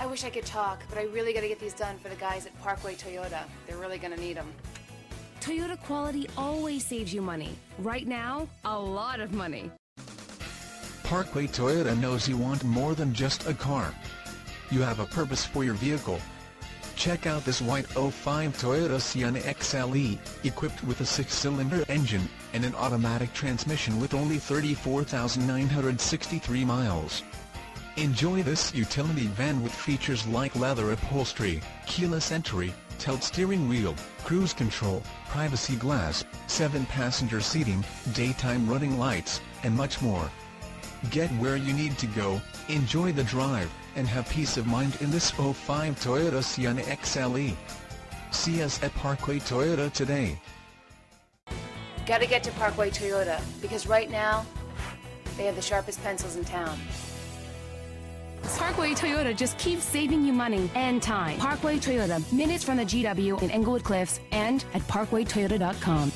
wish I could talk, but I really gotta get these done for the guys at Parkway Toyota. They're really gonna need them. Toyota quality always saves you money. Right now, a lot of money. Parkway Toyota knows you want more than just a car. You have a purpose for your vehicle. Check out this white '05 Toyota Sienna XLE, equipped with a 6-cylinder engine and an automatic transmission with only 34,963 miles. Enjoy this utility van with features like leather upholstery, keyless entry, tilt steering wheel, cruise control, privacy glass, 7-passenger seating, daytime running lights, and much more. Get where you need to go, enjoy the drive, and have peace of mind in this '05 Toyota Sienna XLE. See us at Parkway Toyota today. Gotta get to Parkway Toyota, because right now, they have the sharpest pencils in town. Parkway Toyota just keeps saving you money and time. Parkway Toyota, minutes from the GW in Englewood Cliffs and at parkwaytoyota.com.